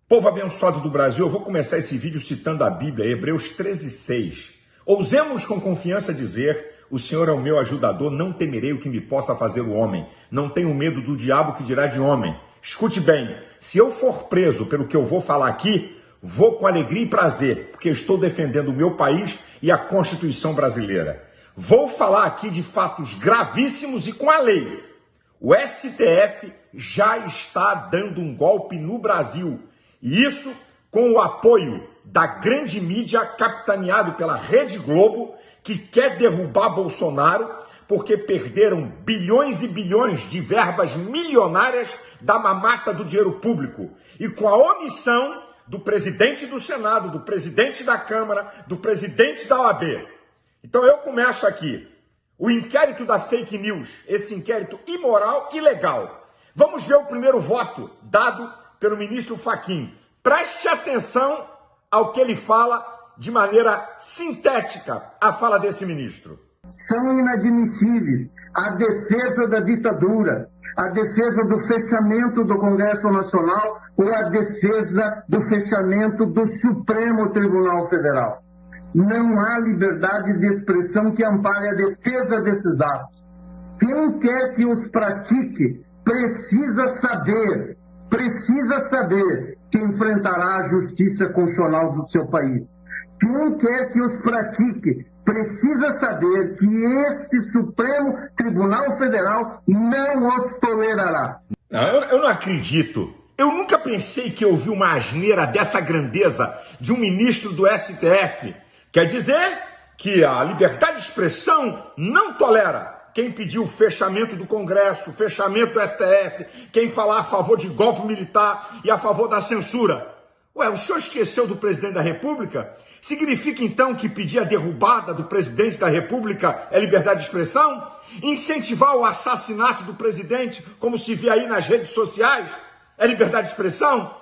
Povo abençoado do Brasil, eu vou começar esse vídeo citando a Bíblia, Hebreus 13:6. Ousemos com confiança dizer: o Senhor é o meu ajudador, não temerei o que me possa fazer o homem. Não tenho medo do diabo que dirá de homem. Escute bem, se eu for preso pelo que eu vou falar aqui, vou com alegria e prazer, porque estou defendendo o meu país e a Constituição brasileira. Vou falar aqui de fatos gravíssimos e com a lei. O STF já está dando um golpe no Brasil. E isso com o apoio da grande mídia capitaneado pela Rede Globo, que quer derrubar Bolsonaro porque perderam bilhões e bilhões de verbas milionárias da mamata do dinheiro público. E com a omissão do presidente do Senado, do presidente da Câmara, do presidente da OAB. Então eu começo aqui. O inquérito da fake news, esse inquérito imoral e ilegal. Vamos ver o primeiro voto dado pelo ministro Fachin. Preste atenção ao que ele fala de maneira sintética, a fala desse ministro. São inadmissíveis a defesa da ditadura, a defesa do fechamento do Congresso Nacional ou a defesa do fechamento do Supremo Tribunal Federal. Não há liberdade de expressão que ampare a defesa desses atos. Quem quer que os pratique precisa saber que enfrentará a justiça constitucional do seu país. Quem quer que os pratique precisa saber que este Supremo Tribunal Federal não os tolerará. Eu não acredito. Eu nunca pensei que eu ouvi uma asneira dessa grandeza de um ministro do STF. Quer dizer que a liberdade de expressão não tolera quem pediu o fechamento do Congresso, o fechamento do STF, quem falar a favor de golpe militar e a favor da censura. Ué, o senhor esqueceu do presidente da República? Significa então que pedir a derrubada do presidente da República é liberdade de expressão? Incentivar o assassinato do presidente, como se vê aí nas redes sociais, é liberdade de expressão?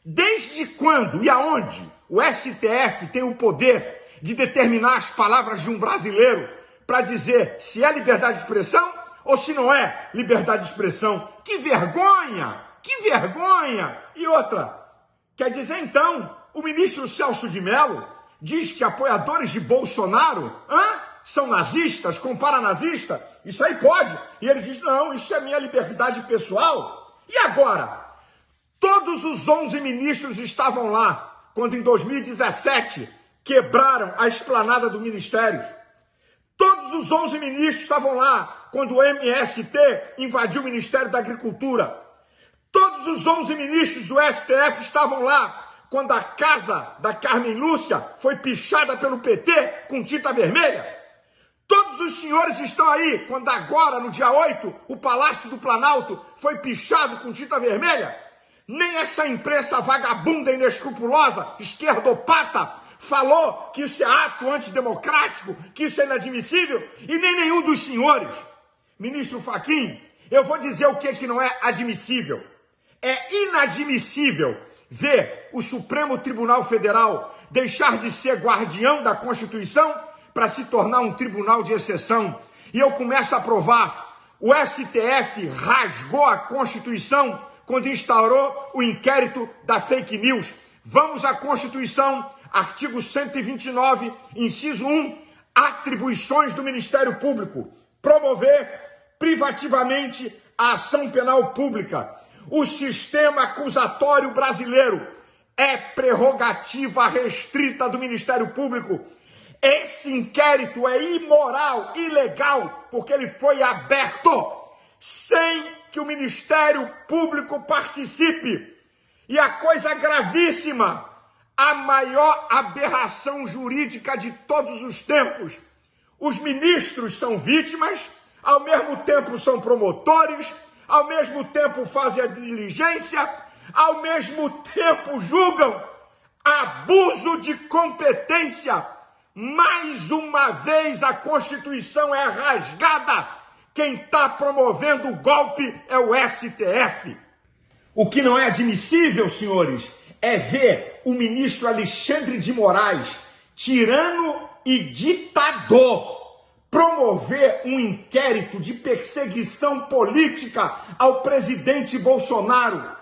Desde quando e aonde o STF tem o poder de determinar as palavras de um brasileiro para dizer se é liberdade de expressão ou se não é liberdade de expressão? Que vergonha! Que vergonha! E outra, quer dizer então, o ministro Celso de Mello diz que apoiadores de Bolsonaro são nazistas, compara nazista? Isso aí pode. E ele diz, não, isso é minha liberdade pessoal. E agora? Todos os 11 ministros estavam lá quando em 2017 quebraram a esplanada do Ministério. Todos os 11 ministros estavam lá quando o MST invadiu o Ministério da Agricultura. Todos os 11 ministros do STF estavam lá quando a casa da Carmen Lúcia foi pichada pelo PT com tinta vermelha. Todos os senhores estão aí quando agora, no dia 8, o Palácio do Planalto foi pichado com tinta vermelha. Nem essa imprensa vagabunda, inescrupulosa, esquerdopata, falou que isso é ato antidemocrático, que isso é inadmissível, e nem nenhum dos senhores. Ministro Fachin, eu vou dizer o que não é admissível. É inadmissível ver o Supremo Tribunal Federal deixar de ser guardião da Constituição para se tornar um tribunal de exceção. E eu começo a provar, o STF rasgou a Constituição quando instaurou o inquérito da fake news. Vamos à Constituição, artigo 129, inciso 1, atribuições do Ministério Público. Promover privativamente a ação penal pública. O sistema acusatório brasileiro é prerrogativa restrita do Ministério Público. Esse inquérito é imoral, ilegal, porque ele foi aberto sem que o Ministério Público participe. E a coisa gravíssima, a maior aberração jurídica de todos os tempos. Os ministros são vítimas, ao mesmo tempo são promotores, ao mesmo tempo fazem a diligência, ao mesmo tempo julgam. Abuso de competência. Mais uma vez a Constituição é rasgada. Quem está promovendo o golpe é o STF. O que não é admissível, senhores, é ver o ministro Alexandre de Moraes, tirano e ditador, promover um inquérito de perseguição política ao presidente Bolsonaro.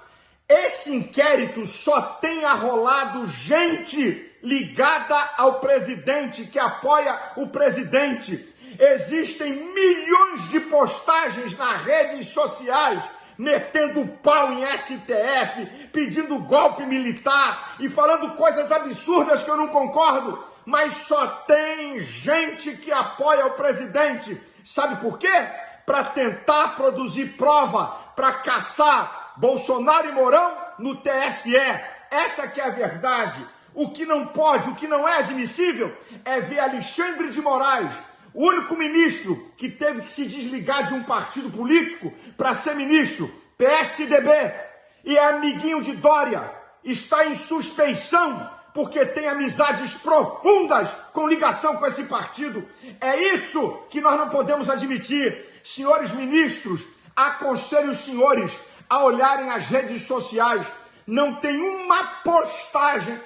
Esse inquérito só tem arrolado gente ligada ao presidente, que apoia o presidente. Existem milhões de postagens nas redes sociais metendo pau em STF, pedindo golpe militar e falando coisas absurdas que eu não concordo, mas só tem gente que apoia o presidente. Sabe por quê? Para tentar produzir prova, para caçar Bolsonaro e Mourão no TSE. Essa que é a verdade. O que não pode, o que não é admissível é ver Alexandre de Moraes, o único ministro que teve que se desligar de um partido político para ser ministro, PSDB, e é amiguinho de Dória, está em suspeição porque tem amizades profundas com ligação com esse partido. É isso que nós não podemos admitir. Senhores ministros, aconselho os senhores a olharem as redes sociais. Não tem uma postagem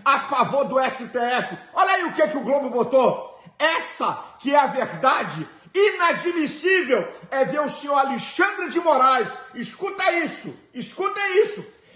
a favor do STF. Olha aí o que o Globo botou. Essa que é a verdade. Inadmissível é ver o senhor Alexandre de Moraes. Escuta isso.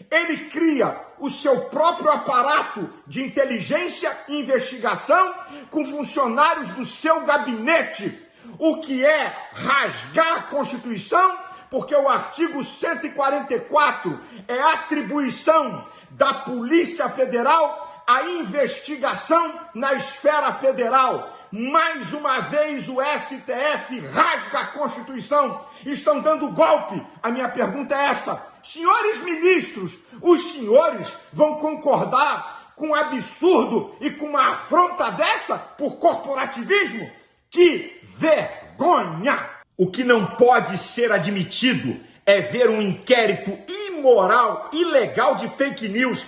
Ele cria o seu próprio aparato de inteligência e investigação com funcionários do seu gabinete. O que é rasgar a Constituição, porque o artigo 144 é atribuição da Polícia Federal à investigação na esfera federal. Mais uma vez o STF rasga a Constituição. Estão dando golpe. A minha pergunta é essa. Senhores ministros, os senhores vão concordar com um absurdo e com uma afronta dessa por corporativismo? Que vergonha! O que não pode ser admitido é ver um inquérito imoral, ilegal de fake news.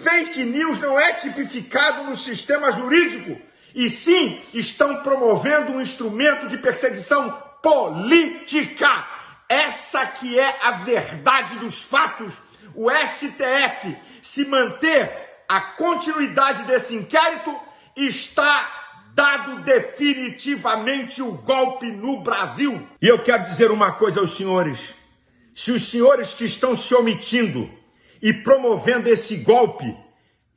Fake news não é tipificado no sistema jurídico, e sim estão promovendo um instrumento de perseguição política. Essa que é a verdade dos fatos. O STF, se manter a continuidade desse inquérito, está dado definitivamente o golpe no Brasil. E eu quero dizer uma coisa aos senhores. Se os senhores que estão se omitindo e promovendo esse golpe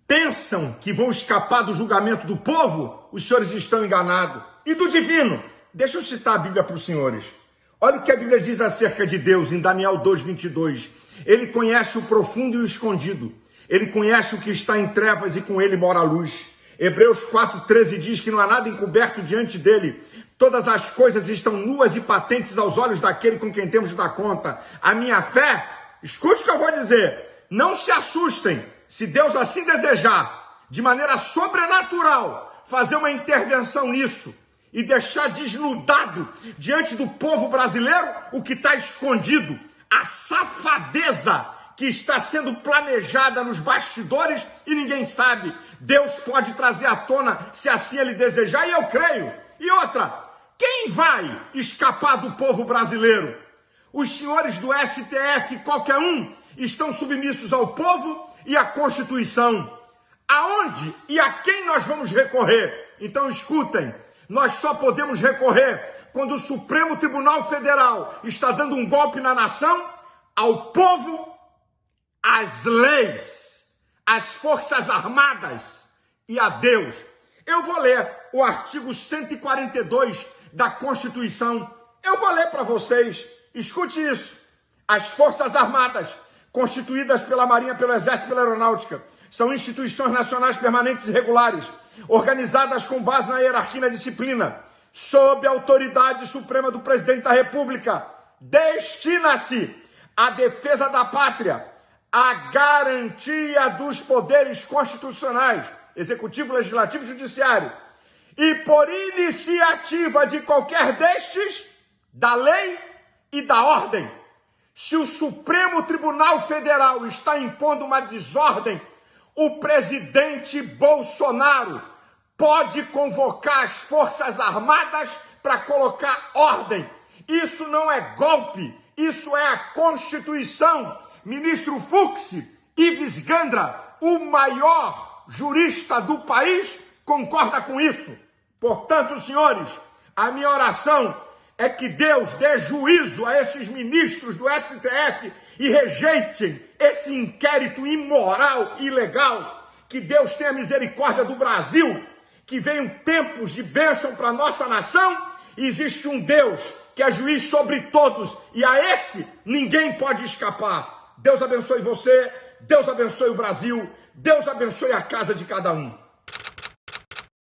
pensam que vão escapar do julgamento do povo, os senhores estão enganados. E do divino? Deixa eu citar a Bíblia para os senhores. Olha o que a Bíblia diz acerca de Deus em Daniel 2:22. Ele conhece o profundo e o escondido. Ele conhece o que está em trevas e com ele mora a luz. Hebreus 4:13 diz que não há nada encoberto diante dele. Todas as coisas estão nuas e patentes aos olhos daquele com quem temos de dar conta. A minha fé, escute o que eu vou dizer, não se assustem se Deus assim desejar, de maneira sobrenatural, fazer uma intervenção nisso e deixar desnudado diante do povo brasileiro o que está escondido, a safadeza que está sendo planejada nos bastidores e ninguém sabe. Deus pode trazer à tona se assim ele desejar, e eu creio. E outra, quem vai escapar do povo brasileiro? Os senhores do STF, qualquer um, estão submissos ao povo e à Constituição. Aonde e a quem nós vamos recorrer? Então escutem, nós só podemos recorrer quando o Supremo Tribunal Federal está dando um golpe na nação, ao povo, às leis, às Forças Armadas e a Deus. Eu vou ler o artigo 142 da Constituição. Eu vou ler para vocês. Escute isso. As Forças Armadas, constituídas pela Marinha, pelo Exército e pela Aeronáutica, são instituições nacionais permanentes e regulares, organizadas com base na hierarquia e na disciplina, sob a autoridade suprema do Presidente da República. Destina-se à defesa da pátria, à garantia dos poderes constitucionais, executivo, legislativo e judiciário, e por iniciativa de qualquer destes, da lei e da ordem. Se o Supremo Tribunal Federal está impondo uma desordem, o presidente Bolsonaro pode convocar as Forças Armadas para colocar ordem. Isso não é golpe, isso é a Constituição. Ministro Fux, Ives Gandra, o maior jurista do país, concorda com isso. Portanto, senhores, a minha oração é que Deus dê juízo a esses ministros do STF e rejeitem esse inquérito imoral e ilegal. Que Deus tenha misericórdia do Brasil, que venham tempos de bênção para a nossa nação. Existe um Deus que é juiz sobre todos, e a esse ninguém pode escapar. Deus abençoe você, Deus abençoe o Brasil, Deus abençoe a casa de cada um.